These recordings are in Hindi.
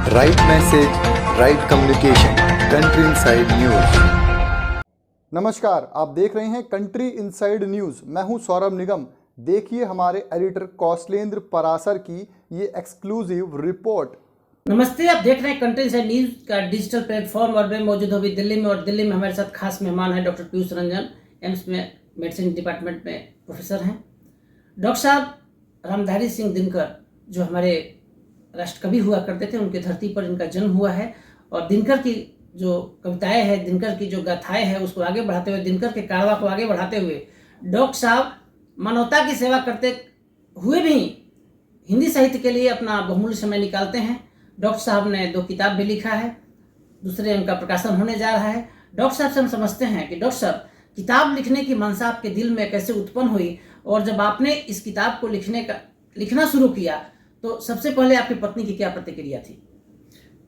Right message, right communication, country inside news. नमस्कार, आप देख रहे हैं कंट्री इनसाइड न्यूज। मैं हूं सौरभ निगम। देखिए हमारे एडिटर कौशलेंद्र परासर की ये एक्सक्लूसिव रिपोर्ट। नमस्ते, आप देख रहे हैं कंट्री इनसाइड न्यूज का डिजिटल प्लेटफॉर्म और मैं मौजूद हूँ दिल्ली में। और दिल्ली में हमारे साथ खास मेहमान है डॉक्टर पीयूष रंजन, एम्स में मेडिसिन डिपार्टमेंट में प्रोफेसर हैं। डॉक्टर साहब, रामधारी सिंह दिनकर जो हमारे राष्ट्रकवि हुआ करते थे, उनकी धरती पर इनका जन्म हुआ है। और दिनकर की जो कविताएं हैं, दिनकर की जो गाथाएं हैं, उसको आगे बढ़ाते हुए, दिनकर के कारवा को आगे बढ़ाते हुए डॉक्टर साहब मानवता की सेवा करते हुए भी हिंदी साहित्य के लिए अपना बहुमूल्य समय निकालते हैं। डॉक्टर साहब ने 2 किताब भी लिखा है, दूसरे उनका प्रकाशन होने जा रहा है। डॉक्टर साहब से हम समझते हैं कि डॉक्टर साहब, किताब लिखने की मनसा आपके दिल में कैसे उत्पन्न हुई, और जब आपने इस किताब को लिखना शुरू किया तो सबसे पहले आपकी पत्नी की क्या प्रतिक्रिया थी?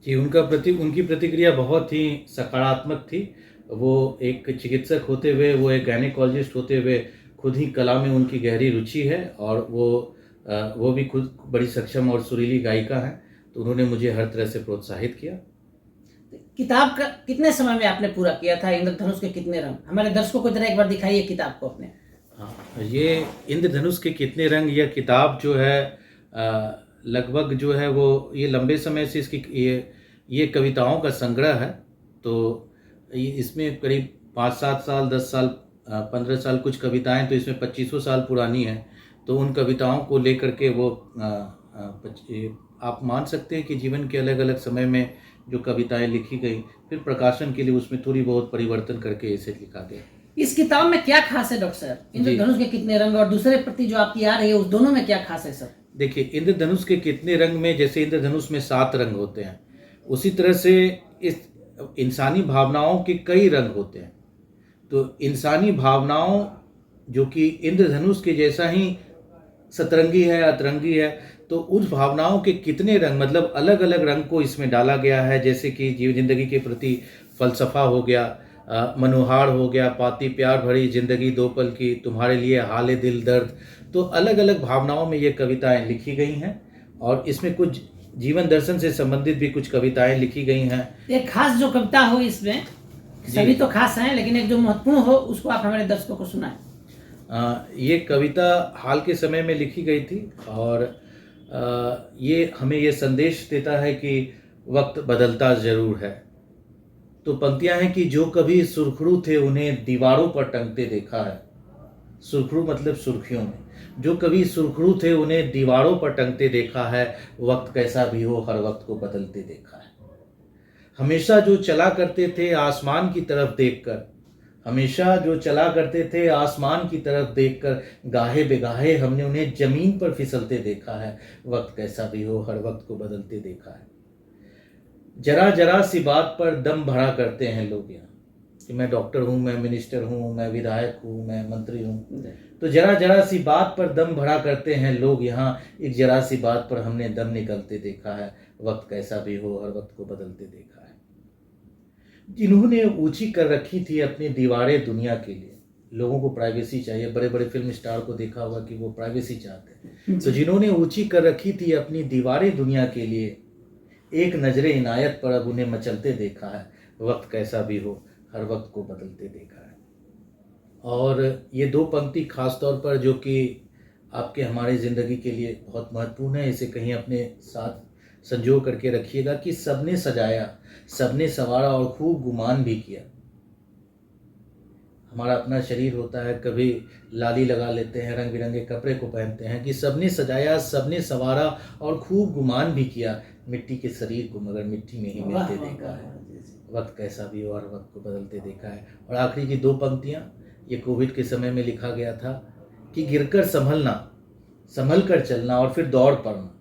जी, उनकी प्रतिक्रिया बहुत ही सकारात्मक थी। वो एक चिकित्सक होते हुए, वो एक गायनेकोलॉजिस्ट होते हुए, खुद ही कला में उनकी गहरी रुचि है और वो भी खुद बड़ी सक्षम और सुरीली गायिका हैं। तो उन्होंने मुझे हर तरह से प्रोत्साहित किया। किताब का कितने समय में आपने पूरा किया था? इंद्रधनुष के कितने रंग, हमारे दर्शकों को जरा एक बार दिखाइए किताब को अपने। हाँ, ये इंद्रधनुष के कितने रंग, यह किताब जो है लगभग जो है वो ये लंबे समय से इसकी ये कविताओं का संग्रह है। तो इसमें करीब 5-7 साल, 10 साल, 15 साल, कुछ कविताएं तो इसमें 25 साल पुरानी हैं। तो उन कविताओं को लेकर के वो आप मान सकते हैं कि जीवन के अलग अलग समय में जो कविताएं लिखी गई, फिर प्रकाशन के लिए उसमें थोड़ी बहुत परिवर्तन करके इसे लिखा गया। इस किताब में क्या खास है डॉक्टर साहब? इंद्रधनुष के कितने रंग और दूसरे प्रति जो आपकी आ रही है, उस दोनों में क्या खास है सर? देखिए, इंद्रधनुष के कितने रंग में, जैसे इंद्रधनुष में 7 रंग होते हैं, उसी तरह से इस इंसानी भावनाओं के कई रंग होते हैं। तो इंसानी भावनाओं जो कि इंद्रधनुष के जैसा ही सतरंगी है, अतरंगी है, तो उस भावनाओं के कितने रंग, मतलब अलग अलग रंग को इसमें डाला गया है। जैसे कि जीव जिंदगी के प्रति फलसफा हो गया, मनोहार हो गया, पाती प्यार भरी जिंदगी 2 पल की, तुम्हारे लिए हाले दिल दर्द। तो अलग अलग भावनाओं में ये कविताएं लिखी गई हैं और इसमें कुछ जीवन दर्शन से संबंधित भी कुछ कविताएं लिखी गई हैं। एक खास जो कविता हो इसमें, सभी तो खास हैं, लेकिन एक जो महत्वपूर्ण हो उसको आप हमारे दर्शकों को सुनाएं। ये कविता हाल के समय में लिखी गई थी और ये हमें ये संदेश देता है कि वक्त बदलता ज़रूर है। तो पंक्तियां हैं कि जो कभी सुरखरू थे उन्हें दीवारों पर टंगते देखा है। सुरखरू मतलब सुर्खियों में। जो कभी सुरखरू थे उन्हें दीवारों पर टंगते देखा है। वक्त कैसा भी हो, हर वक्त को बदलते देखा है। हमेशा जो चला करते थे आसमान की तरफ देखकर, हमेशा जो चला करते थे आसमान की तरफ देखकर, गाहे बेगाहे हमने उन्हें जमीन पर फिसलते देखा है। वक्त कैसा भी हो, हर वक्त को बदलते देखा है। जरा जरा सी बात पर दम भरा करते हैं लोग यहाँ, कि मैं डॉक्टर हूँ, मैं मिनिस्टर हूँ, मैं विधायक हूँ, मैं मंत्री हूँ। तो जरा जरा सी बात पर दम भरा करते हैं लोग यहाँ, एक जरा सी बात पर हमने दम निकलते देखा है। वक्त कैसा भी हो, हर वक्त को बदलते देखा है। जिन्होंने ऊंची कर रखी थी अपनी दीवारें दुनिया के लिए, लोगों को प्राइवेसी चाहिए, बड़े बड़े फिल्म स्टार को देखा होगा कि वो प्राइवेसी चाहते हैं। तो जिन्होंने ऊंची कर रखी थी अपनी दीवारें दुनिया के लिए, एक नजरे इनायत पर अब उन्हें मचलते देखा है। वक्त कैसा भी हो, हर वक्त को बदलते देखा है। और ये 2 पंक्ति खास तौर पर जो कि आपके हमारी ज़िंदगी के लिए बहुत महत्वपूर्ण है, इसे कहीं अपने साथ संजो करके रखिएगा कि सबने सजाया, सबने संवारा और खूब गुमान भी किया। हमारा अपना शरीर होता है, कभी लाली लगा लेते हैं, रंग बिरंगे कपड़े को पहनते हैं, कि सबने सजाया, सबने संवारा और खूब गुमान भी किया। मिट्टी के शरीर को मगर मिट्टी में ही मिलते देखा है। वक्त कैसा भी हो, हर वक्त को बदलते देखा है। और आखिरी की 2 पंक्तियाँ ये कोविड के समय में लिखा गया था कि गिरकर संभलना, संभल कर चलना और फिर दौड़ पड़ना।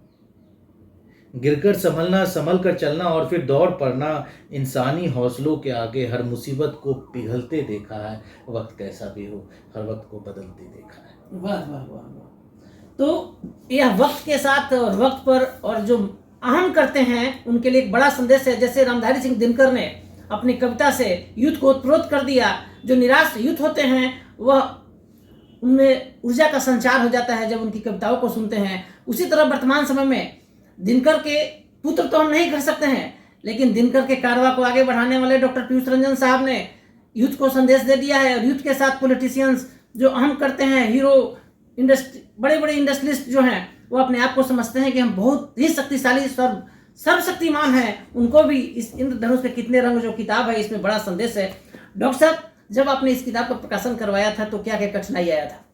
गिरकर संभलना, संभल कर चलना और फिर दौड़ पड़ना, इंसानी हौसलों के आगे हर मुसीबत को पिघलते देखा है। वक्त कैसा भी हो, हर वक्त को बदलते देखा है। वाह वाह वाह वाह। तो यह वक्त के साथ और वक्त पर और जो अहम करते हैं उनके लिए एक बड़ा संदेश है। जैसे रामधारी सिंह दिनकर ने अपनी कविता से यूथ को उत्प्रोत कर दिया। जो निराश यूथ होते हैं वह उनमें ऊर्जा का संचार हो जाता है जब उनकी कविताओं को सुनते हैं। उसी तरह वर्तमान समय में दिनकर के पुत्र तो हम नहीं कर सकते हैं, लेकिन दिनकर के कारवा को आगे बढ़ाने वाले डॉक्टर पीयूष रंजन साहब ने यूथ को संदेश दे दिया है। और यूथ के साथ पॉलिटिशियंस जो अहम करते हैं, हीरो इंडस्ट्री, बड़े बड़े इंडस्ट्रियलिस्ट जो हैं, वो अपने आप को समझते हैं कि हम बहुत ही शक्तिशाली सर्वशक्तिमान हैं। उनको भी इस इंद्रधनुष के कितने रंग जो किताब है, इसमें बड़ा संदेश है। डॉक्टर साहब, जब आपने इस किताब का प्रकाशन करवाया था तो क्या क्या कठिनाई आया था?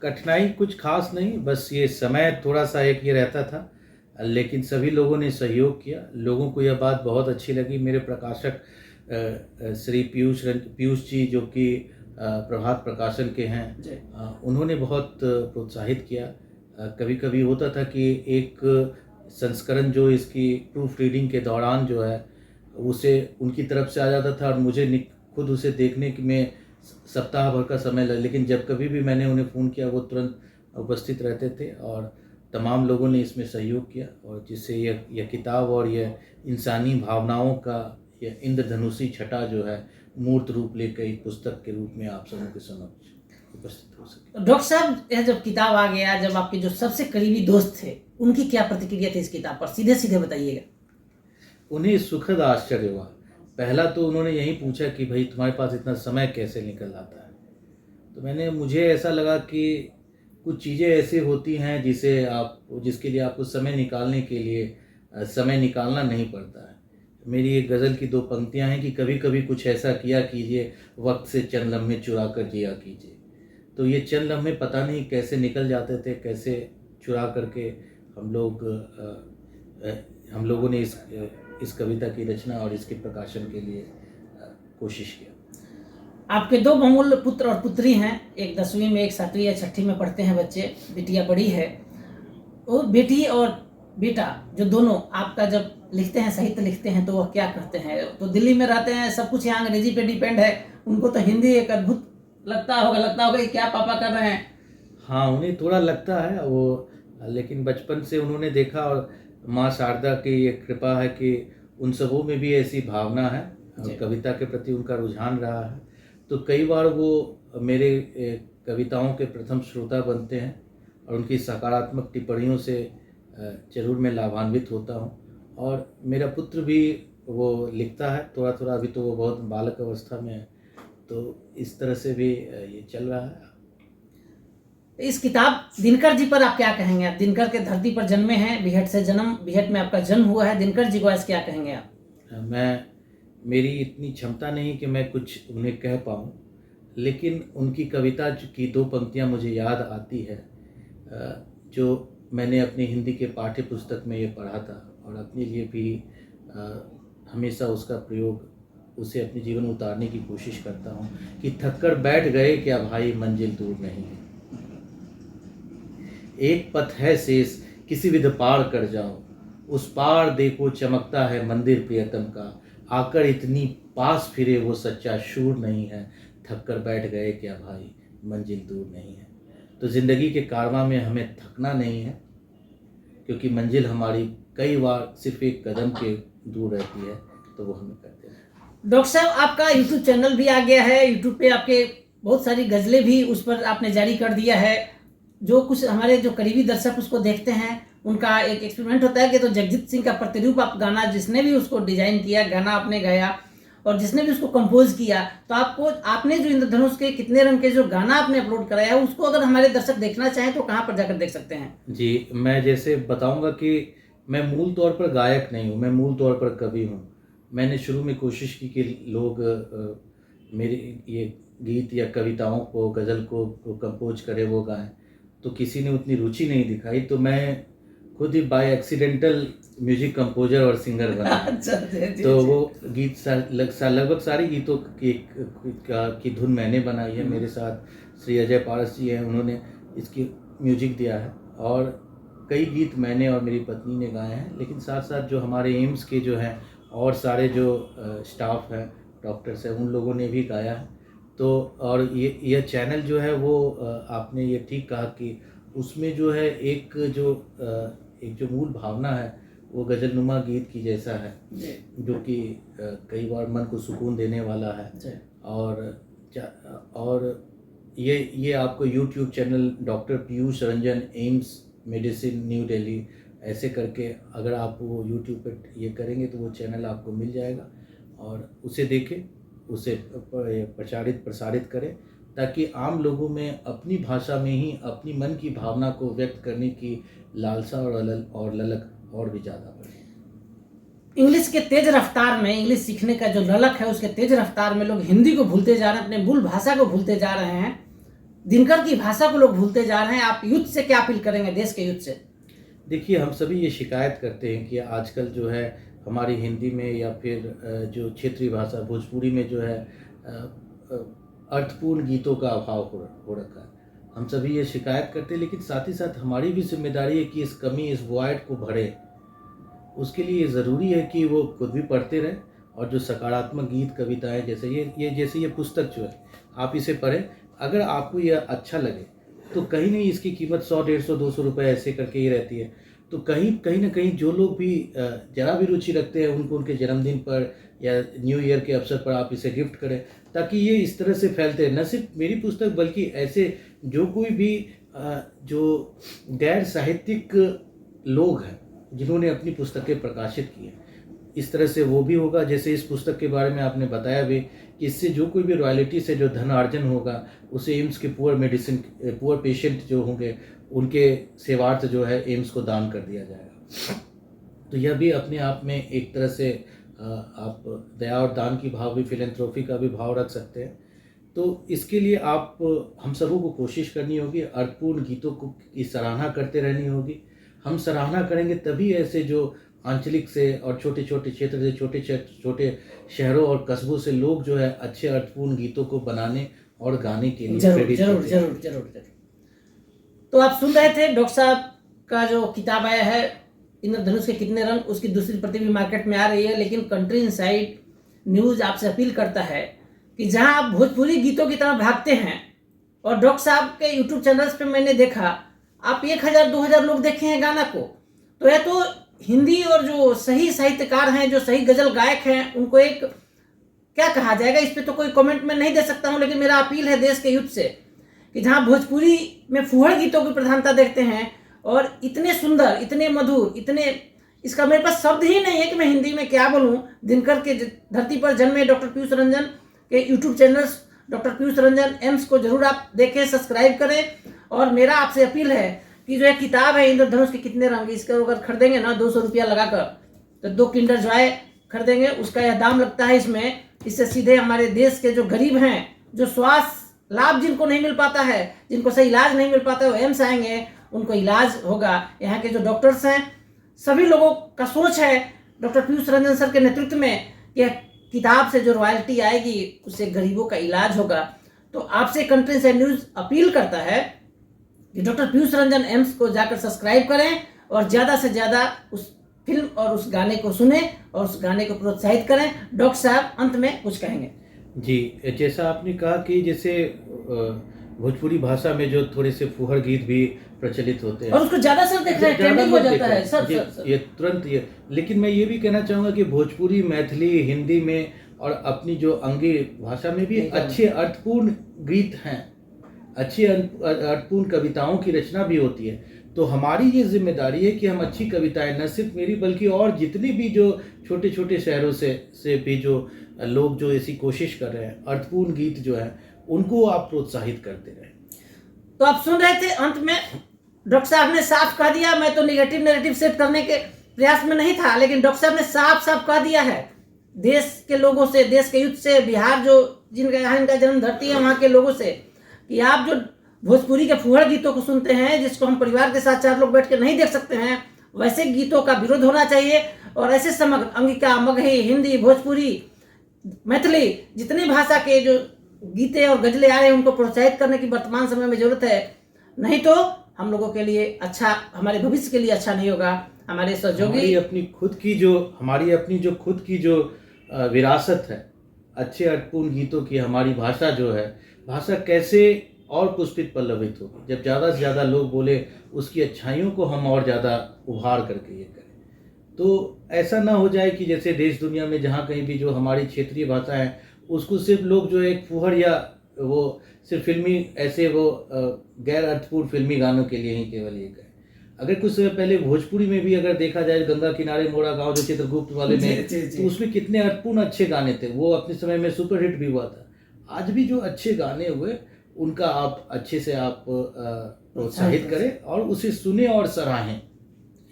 कठिनाई कुछ खास नहीं, बस ये समय थोड़ा सा एक ये रहता था, लेकिन सभी लोगों ने सहयोग किया। लोगों को यह बात बहुत अच्छी लगी। मेरे प्रकाशक श्री पीयूष जी, जो कि प्रभात प्रकाशन के हैं, उन्होंने बहुत प्रोत्साहित किया। कभी कभी होता था कि एक संस्करण जो इसकी प्रूफ रीडिंग के दौरान जो है, उसे उनकी तरफ से आ जाता था और मुझे खुद उसे देखने में सप्ताह भर का समय लगा, लेकिन जब कभी भी मैंने उन्हें फ़ोन किया वो तुरंत उपस्थित रहते थे और तमाम लोगों ने इसमें सहयोग किया, और जिससे यह किताब और यह इंसानी भावनाओं का यह इंद्रधनुषी छटा जो है मूर्त रूप लेकर एक पुस्तक के रूप में आप सबों के समक्ष उपस्थित हो सके। डॉक्टर साहब, यह जब किताब आ गया, जब आपके जो सबसे करीबी दोस्त थे उनकी क्या प्रतिक्रिया थी इस किताब पर, सीधे सीधे बताइएगा। उन्हें सुखद आश्चर्य हुआ। पहला तो उन्होंने यही पूछा कि भाई तुम्हारे पास इतना समय कैसे निकल आता है। तो मुझे ऐसा लगा कि कुछ चीज़ें ऐसी होती हैं जिसके लिए आपको समय निकालने के लिए समय निकालना नहीं पड़ता है। मेरी एक गज़ल की 2 पंक्तियां हैं कि कभी कभी कुछ ऐसा किया कीजिए, वक्त से चंद लम्हे चुरा कर जिया कीजिए। तो ये चंद लम्हे पता नहीं कैसे निकल जाते थे, कैसे चुरा करके हम लोगों ने इस कविता की रचना और इसके प्रकाशन के लिए कोशिश किया। आपके 2 बहुमूल्य पुत्र और पुत्री हैं, एक 10वीं में, एक 7वीं या 6ठी में पढ़ते हैं बच्चे। बिटिया बड़ी है। वो बेटी और बेटा जो दोनों आपका जब लिखते हैं, साहित्य लिखते हैं, तो वह क्या करते हैं? तो दिल्ली में रहते हैं, सब कुछ यहाँ अंग्रेजी पे डिपेंड है, उनको तो हिंदी एक अद्भुत लगता होगा कि क्या पापा कर रहे हैं। हाँ, उन्हें थोड़ा लगता है वो, लेकिन बचपन से उन्होंने देखा और माँ शारदा की ये कृपा है कि उन सबों में भी ऐसी भावना है और कविता के प्रति उनका रुझान रहा है। तो कई बार वो मेरे कविताओं के प्रथम श्रोता बनते हैं और उनकी सकारात्मक टिप्पणियों से जरूर मैं लाभान्वित होता हूँ। और मेरा पुत्र भी वो लिखता है थोड़ा थोड़ा, अभी तो वो बहुत बालक अवस्था में है, तो इस तरह से भी ये चल रहा है। इस किताब दिनकर जी पर आप क्या कहेंगे? आप दिनकर के धरती पर जन्मे हैं, बिहट में आपका जन्म हुआ है। दिनकर जी को आज क्या कहेंगे आप? मेरी इतनी क्षमता नहीं कि मैं कुछ उन्हें कह पाऊँ, लेकिन उनकी कविता की 2 पंक्तियाँ मुझे याद आती है, जो मैंने अपनी हिंदी के पाठ्य पुस्तक में ये पढ़ा था और अपने लिए भी हमेशा उसका प्रयोग, उसे अपने जीवन में उतारने की कोशिश करता हूँ कि थक कर बैठ गए क्या भाई, मंजिल दूर नहीं है, एक पथ है शेष, किसी विध पार कर जाओ, उस पार देखो चमकता है मंदिर प्रियतम का, आकर इतनी पास फिरे वो सच्चा शूर नहीं है, थक कर बैठ गए क्या भाई, मंजिल दूर नहीं है। तो ज़िंदगी के कारवां में हमें थकना नहीं है, क्योंकि मंजिल हमारी कई बार सिर्फ एक कदम के दूर रहती है, तो वो हमें करते हैं। डॉक्टर साहब, आपका यूट्यूब चैनल भी आ गया है। यूट्यूब पे आपके बहुत सारी गज़लें भी उस पर आपने जारी कर दिया है। जो कुछ हमारे जो करीबी दर्शक उसको देखते हैं, उनका एक एक्सपेरिमेंट होता है कि तो जगजीत सिंह का प्रतिरूप आप गाना, जिसने भी उसको डिजाइन किया, गाना आपने गाया और जिसने भी उसको कंपोज किया, तो आपने जो इंद्रधनुष के कितने रंग के जो गाना आपने अपलोड कराया है, उसको अगर हमारे दर्शक देखना चाहें तो कहाँ पर जाकर देख सकते हैं? जी, मैं जैसे बताऊंगा कि मैं मूल तौर पर गायक नहीं हूँ, मैं मूल तौर पर कवि हूँ। मैंने शुरू में कोशिश की कि लोग मेरे ये गीत या कविताओं को, गज़ल को कंपोज करे, वो गाएं, तो किसी ने उतनी रुचि नहीं दिखाई, तो मैं खुद ही बाय एक्सीडेंटल म्यूजिक कंपोजर और सिंगर बना। तो वो गीत लगभग सारे गीतों की धुन मैंने बनाई है। मेरे साथ श्री अजय पारस जी हैं, उन्होंने इसकी म्यूजिक दिया है और कई गीत मैंने और मेरी पत्नी ने गाए हैं। लेकिन साथ साथ जो हमारे एम्स के जो हैं और सारे जो स्टाफ हैं, डॉक्टर्स हैं, उन लोगों ने भी गाया है। तो और यह चैनल जो है वो आपने ये ठीक कहा कि उसमें जो है एक जो मूल भावना है वो गज़लनुमा गीत की जैसा है, जो कि कई बार मन को सुकून देने वाला है। और ये आपको YouTube channel doctor Piyush Ranjan, AIIMS medicine new Delhi, ऐसे करके अगर आप वो यूट्यूब पर ये करेंगे तो वो चैनल आपको मिल जाएगा और उसे देखें, उसे प्रसारित करें, ताकि आम लोगों में अपनी भाषा में ही अपनी मन की भावना को व्यक्त करने की लालसा और ललक और भी ज़्यादा बढ़े। इंग्लिश के तेज रफ्तार में, इंग्लिश सीखने का जो ललक है उसके तेज रफ्तार में लोग हिंदी को भूलते जा रहे हैं, अपने मूल भाषा को भूलते जा रहे हैं, दिनकर की भाषा को लोग भूलते जा रहे हैं। आप यूथ से क्या अपील करेंगे, देश के यूथ से? देखिए, हम सभी ये शिकायत करते हैं कि आजकल जो है हमारी हिंदी में या फिर जो क्षेत्रीय भाषा भोजपुरी में जो है अर्थपूर्ण गीतों का अभाव हो रखा है। हम सभी ये शिकायत करते हैं, लेकिन साथ ही साथ हमारी भी जिम्मेदारी है कि इस कमी, इस वॉइड को भरे। उसके लिए ज़रूरी है कि वो खुद भी पढ़ते रहें और जो सकारात्मक गीत, कविताएं, जैसे ये पुस्तक जो है आप इसे पढ़ें। अगर आपको यह अच्छा लगे तो कहीं नहीं इसकी कीमत 100, 150, 200 रुपये ऐसे करके ही रहती है। तो कहीं ना कहीं जो लोग भी जरा भी रुचि रखते हैं उनको उनके जन्मदिन पर या न्यू ईयर के अवसर पर आप इसे गिफ्ट करें, ताकि ये इस तरह से फैलते हैं। न सिर्फ मेरी पुस्तक बल्कि ऐसे जो कोई भी जो गैर साहित्यिक लोग हैं जिन्होंने अपनी पुस्तकें प्रकाशित की हैं, इस तरह से वो भी होगा। जैसे इस पुस्तक के बारे में आपने बताया भी कि इससे जो कोई भी रॉयल्टी से जो धनार्जन होगा उसे एम्स के पुअर पेशेंट जो होंगे उनके सेवार्थ जो है एम्स को दान कर दिया जाएगा। तो यह भी अपने आप में एक तरह से आप दया और दान की भाव भी, फिलैंथ्रोपी का भी भाव रख सकते हैं। तो इसके लिए आप हम सबों को कोशिश करनी होगी, अर्थपूर्ण गीतों की सराहना करते रहनी होगी। हम सराहना करेंगे तभी ऐसे जो आंचलिक से और छोटे छोटे क्षेत्र से, छोटे शहरों और कस्बों से लोग जो है अच्छे अर्थपूर्ण गीतों को बनाने और गाने के लिए प्रेरित होते हैं। जरूर। तो आप सुन रहे थे डॉक्टर साहब का जो किताब आया है इंद्रधनुष के कितने रंग, उसकी दूसरी प्रति भी मार्केट में आ रही है। लेकिन कंट्री इनसाइड न्यूज़ आपसे अपील करता है कि जहां आप भोजपुरी गीतों की तरफ भागते हैं, और डॉक्टर साहब के यूट्यूब चैनल्स पे मैंने देखा आप 1000-2000 लोग देखे हैं गाना को, तो यह तो हिंदी और जो सही साहित्यकार हैं, जो सही गजल गायक हैं, उनको एक क्या कहा जाएगा, इस पे तो कोई कमेंट में नहीं दे सकता हूं। लेकिन मेरा अपील है देश के यूथ से कि जहां भोजपुरी में फुहड़ गीतों की प्रधानता देखते हैं और इतने सुंदर, इतने मधुर, इतने, इसका मेरे पास शब्द ही नहीं है कि मैं हिंदी में क्या बोलूं। दिनकर के धरती पर जन्मे डॉक्टर पीयूष रंजन के YouTube channels doctor Piyush Ranjan AIIMS को जरूर आप देखें, सब्सक्राइब करें। और मेरा आपसे अपील है कि जो एक किताब है इंद्रधनुष के कितने रंग, इसका अगर खरीदेंगे ना 200 रुपया लगाकर, तो 2 किंडर जॉय खरीदेंगे, उसका यह दाम लगता है इसमें। इससे सीधे हमारे देश के जो गरीब हैं, जो स्वास्थ्य लाभ जिनको नहीं मिल पाता है, जिनको सही इलाज नहीं मिल पाता है, वो एम्स आएंगे, उनको इलाज होगा। यहाँ के जो डॉक्टर्स हैं, सभी लोगों का सोच है डॉक्टर पीयूष रंजन सर के नेतृत्व में कि किताब से जो रॉयल्टी आएगी उससे गरीबों का इलाज होगा। तो आपसे कंट्री से न्यूज़ अपील करता है कि डॉक्टर पीयूष रंजन एम्स को जाकर सब्सक्राइब करें और ज़्यादा से ज़्यादा उस फिल्म और उस गाने को सुने और उस गाने को प्रोत्साहित करें। डॉक्टर साहब अंत में कुछ कहेंगे? जी, जैसा आपने कहा कि जैसे भोजपुरी भाषा में जो थोड़े से फुहड़ गीत भी प्रचलित होते हैं और उसको ज़्यादा सर देख रहे हैं, ट्रेंडिंग हो जाता है सर। ये तुरंत ये, लेकिन मैं ये भी कहना चाहूँगा कि भोजपुरी, मैथिली, हिंदी में और अपनी जो अंगी भाषा में भी अच्छे अर्थपूर्ण गीत हैं, अच्छी अर्थपूर्ण कविताओं की रचना भी होती है। तो हमारी ये जिम्मेदारी है कि हम अच्छी कविताएं, न सिर्फ मेरी बल्कि और जितनी भी जो छोटे छोटे शहरों से भी जो लोग जो ऐसी कोशिश कर रहे हैं, अर्थपूर्ण गीत जो है उनको आप प्रोत्साहित करते रहें। तो आप सुन रहे थे, अंत में डॉक्टर साहब ने साफ कह दिया। मैं तो नेगेटिव नैरेटिव सेट करने के प्रयास में नहीं था, लेकिन डॉक्टर साहब ने साफ साफ कह दिया है देश के लोगों से, देश के यूथ से, बिहार जो जिनका जन्म धरती है वहाँ के लोगों से, कि आप जो भोजपुरी के फुहड़ गीतों को सुनते हैं, जिसको हम परिवार के साथ 4 लोग बैठ के नहीं देख सकते हैं, वैसे गीतों का विरोध होना चाहिए। और ऐसे समग्र अंगिका, मगही, हिंदी, भोजपुरी, मैथिली, जितनी भाषा के जो गीतें और गजलें आ रहे हैं उनको प्रोत्साहित करने की वर्तमान समय में जरूरत है। नहीं तो हम लोगों के लिए अच्छा, हमारे भविष्य के लिए अच्छा नहीं होगा। हमारे सहयोगी हमारी अपनी खुद की जो विरासत है, अच्छे अर्थपूर्ण गीतों की, हमारी भाषा जो है, भाषा कैसे और पुष्पित पल्लवित होगी जब ज़्यादा से ज़्यादा लोग बोले, उसकी अच्छाइयों को हम और ज़्यादा उभार करके ये करें। तो ऐसा ना हो जाए कि जैसे देश दुनिया में जहाँ कहीं भी जो हमारी क्षेत्रीय भाषा है उसको सिर्फ लोग जो एक फुहड़ या वो सिर्फ फिल्मी ऐसे वो गैर अर्थपूर्ण फिल्मी गानों के लिए ही केवल ये करें। अगर कुछ समय पहले भोजपुरी में भी अगर देखा जाए, गंगा किनारे मोरा गांव जो चित्रगुप्त वाले में, तो उसमें कितने अर्थपूर्ण अच्छे गाने थे, वो अपने समय में सुपर हिट भी हुआ था। आज भी जो अच्छे गाने हुए उनका आप अच्छे से आप प्रोत्साहित करें और उसे सुने और सराहें,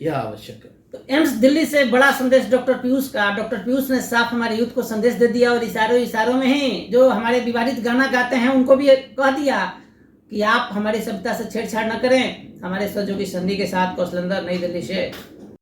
यह आवश्यक है। तो एम्स दिल्ली से बड़ा संदेश डॉक्टर पीयूष का। डॉक्टर पीयूष ने साफ हमारे यूथ को संदेश दे दिया और इशारों में ही जो हमारे विवादित गाना गाते हैं उनको भी कह दिया कि आप हमारी सभ्यता से छेड़छाड़ न करें। हमारे सहयोगी संधि के साथ कौशलेंद्र, नई दिल्ली से।